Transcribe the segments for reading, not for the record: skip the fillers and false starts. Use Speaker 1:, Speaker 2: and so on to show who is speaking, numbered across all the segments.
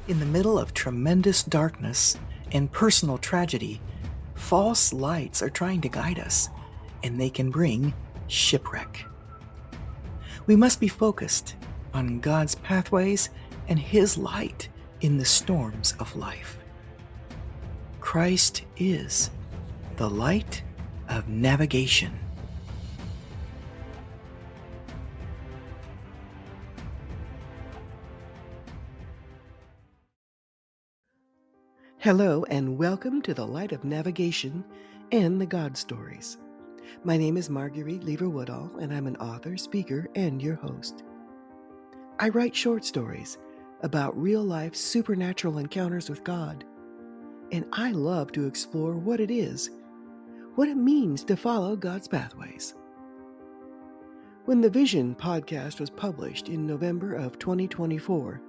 Speaker 1: In the middle of tremendous darkness and personal tragedy, false lights are trying to guide us, and they can bring shipwreck. We must be focused on God's pathways and His light in the storms of life. Christ is the light of navigation.
Speaker 2: Hello and welcome to the Light of Navigation and the God Stories. My name is Marguerite Lever-Woodall and I'm an author, speaker, and your host. I write short stories about real-life supernatural encounters with God, and I love to explore what it is, what it means to follow God's pathways. When the Vision podcast was published in November of 2024,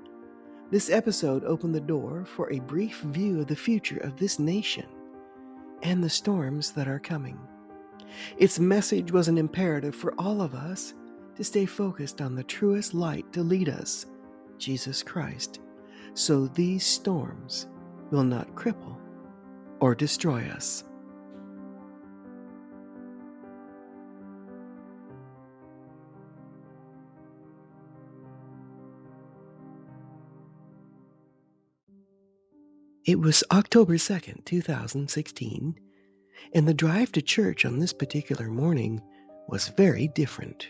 Speaker 2: this episode opened the door for a brief view of the future of this nation and the storms that are coming. Its message was an imperative for all of us to stay focused on the truest light to lead us, Jesus Christ, so these storms will not cripple or destroy us. It was October 2nd, 2016, and the drive to church on this particular morning was very different.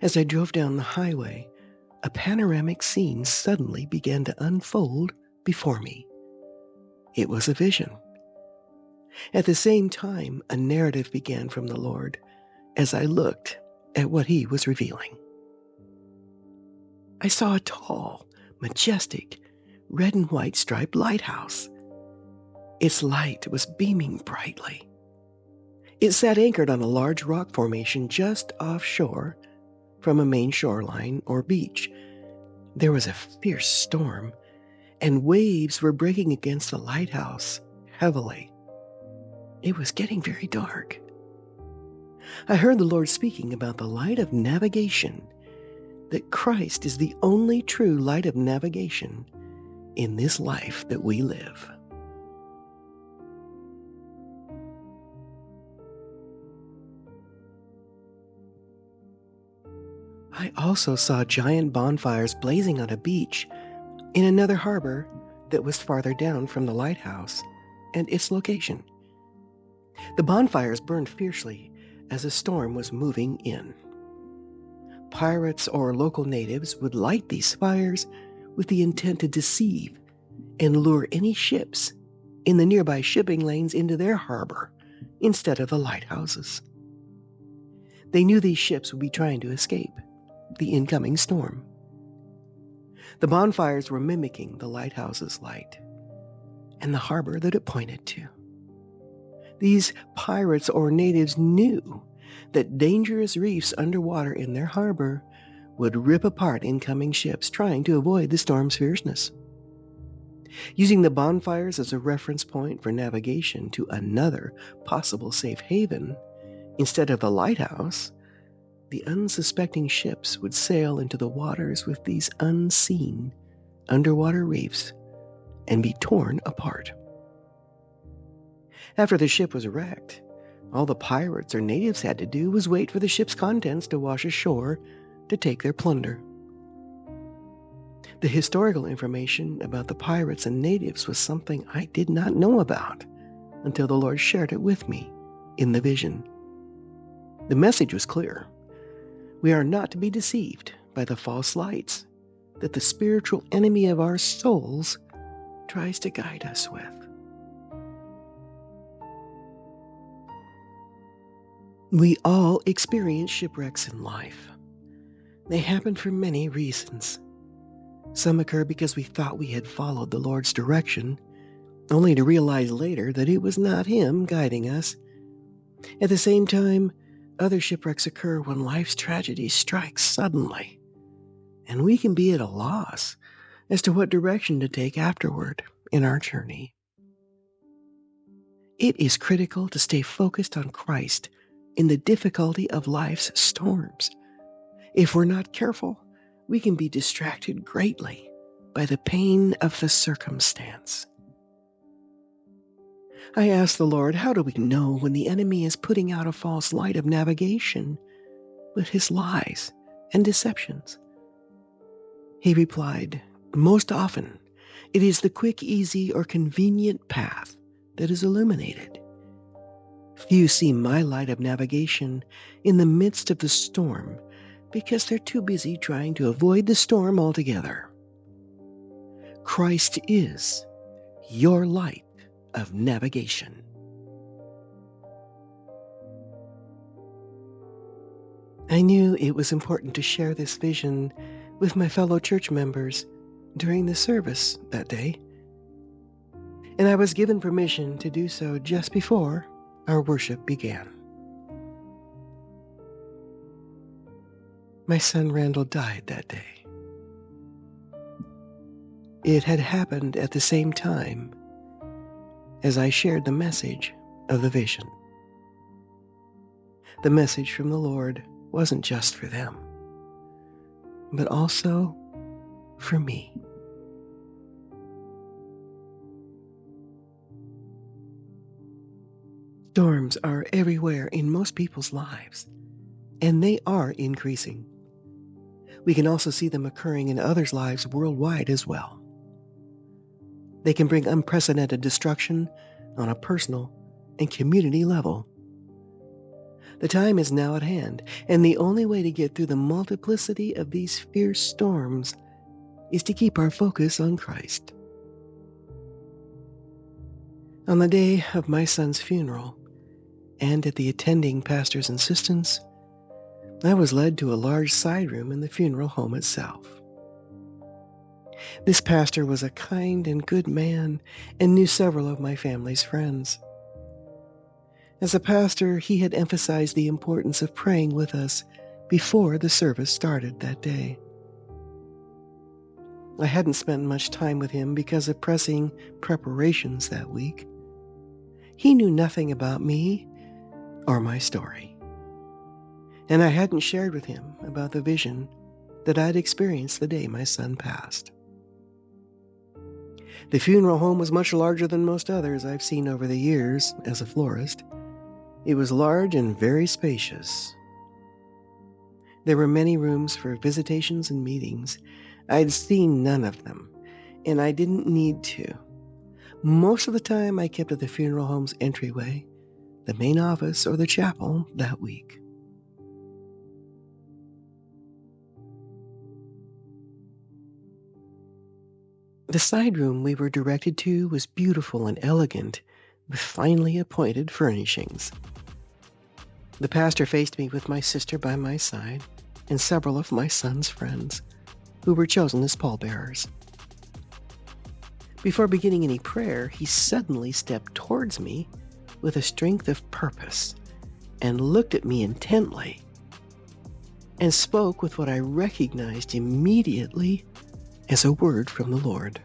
Speaker 2: As I drove down the highway, a panoramic scene suddenly began to unfold before me. It was a vision. At the same time, a narrative began from the Lord as I looked at what He was revealing. I saw a tall, majestic, red and white striped lighthouse. Its light was beaming brightly. It sat anchored on a large rock formation just offshore from a main shoreline or beach. There was a fierce storm, and waves were breaking against the lighthouse heavily. It was getting very dark. I heard the Lord speaking about the light of navigation, that Christ is the only true light of navigation in this life that we live. I also saw giant bonfires blazing on a beach in another harbor that was farther down from the lighthouse and its location. The bonfires burned fiercely as a storm was moving in. Pirates or local natives would light these fires with the intent to deceive and lure any ships in the nearby shipping lanes into their harbor instead of the lighthouses. They knew these ships would be trying to escape the incoming storm. The bonfires were mimicking the lighthouse's light and the harbor that it pointed to. These pirates or natives knew that dangerous reefs underwater in their harbor would rip apart incoming ships trying to avoid the storm's fierceness. Using the bonfires as a reference point for navigation to another possible safe haven, instead of the lighthouse, the unsuspecting ships would sail into the waters with these unseen underwater reefs and be torn apart. After the ship was wrecked, all the pirates or natives had to do was wait for the ship's contents to wash ashore to take their plunder. The historical information about the pirates and natives was something I did not know about until the Lord shared it with me in the vision. The message was clear. We are not to be deceived by the false lights that the spiritual enemy of our souls tries to guide us with. We all experience shipwrecks in life. They happen for many reasons. Some occur because we thought we had followed the Lord's direction, only to realize later that it was not Him guiding us. At the same time, other shipwrecks occur when life's tragedy strikes suddenly, and we can be at a loss as to what direction to take afterward in our journey. It is critical to stay focused on Christ in the difficulty of life's storms. If we're not careful, we can be distracted greatly by the pain of the circumstance. I asked the Lord, how do we know when the enemy is putting out a false light of navigation with his lies and deceptions? He replied, most often, it is the quick, easy, or convenient path that is illuminated. Few see my light of navigation in the midst of the storm because they're too busy trying to avoid the storm altogether. Christ is your light of navigation. I knew it was important to share this vision with my fellow church members during the service that day, and I was given permission to do so just before our worship began. My son Randall died that day. It had happened at the same time as I shared the message of the vision. The message from the Lord wasn't just for them, but also for me. Storms are everywhere in most people's lives, and they are increasing. We can also see them occurring in others' lives worldwide as well. They can bring unprecedented destruction on a personal and community level. The time is now at hand, and the only way to get through the multiplicity of these fierce storms is to keep our focus on Christ. On the day of my son's funeral, and at the attending pastor's insistence, I was led to a large side room in the funeral home itself. This pastor was a kind and good man and knew several of my family's friends. As a pastor, he had emphasized the importance of praying with us before the service started that day. I hadn't spent much time with him because of pressing preparations that week. He knew nothing about me or my story, and I hadn't shared with him about the vision that I'd experienced the day my son passed. The funeral home was much larger than most others I've seen over the years as a florist. It was large and very spacious. There were many rooms for visitations and meetings. I'd seen none of them, and I didn't need to. Most of the time I kept at the funeral home's entryway, the main office, or the chapel that week. The side room we were directed to was beautiful and elegant, with finely appointed furnishings. The pastor faced me with my sister by my side and several of my son's friends, who were chosen as pallbearers. Before beginning any prayer, he suddenly stepped towards me with a strength of purpose and looked at me intently and spoke with what I recognized immediately as a word from the Lord.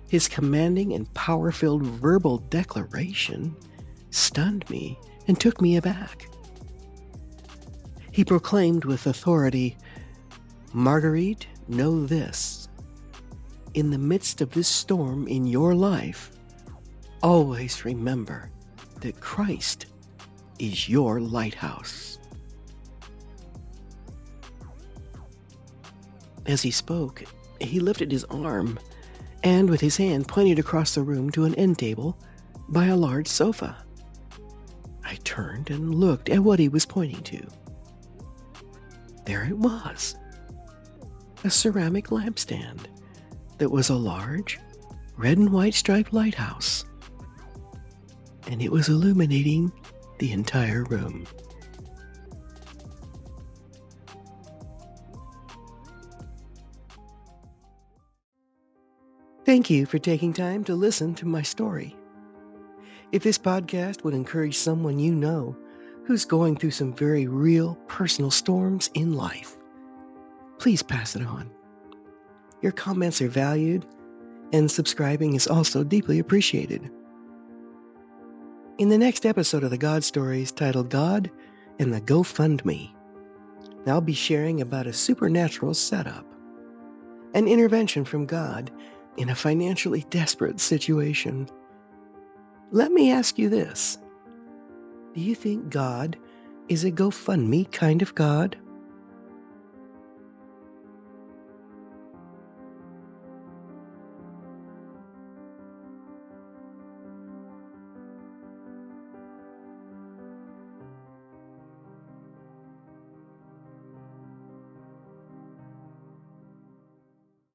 Speaker 2: His commanding and power-filled verbal declaration stunned me and took me aback. He proclaimed with authority, "Marguerite, know this. In the midst of this storm in your life, always remember that Christ is your lighthouse." As he spoke, he lifted his arm and with his hand pointed across the room to an end table by a large sofa. I turned and looked at what he was pointing to. There it was, a ceramic lampstand that was a large red and white striped lighthouse, and it was illuminating the entire room. Thank you for taking time to listen to my story. If this podcast would encourage someone you know who's going through some very real personal storms in life, please pass it on. Your comments are valued, and subscribing is also deeply appreciated. In the next episode of the God Stories titled God and the GoFundMe, I'll be sharing about a supernatural setup. an intervention from God in a financially desperate situation. Let me ask you this. Do you think God is a GoFundMe kind of God?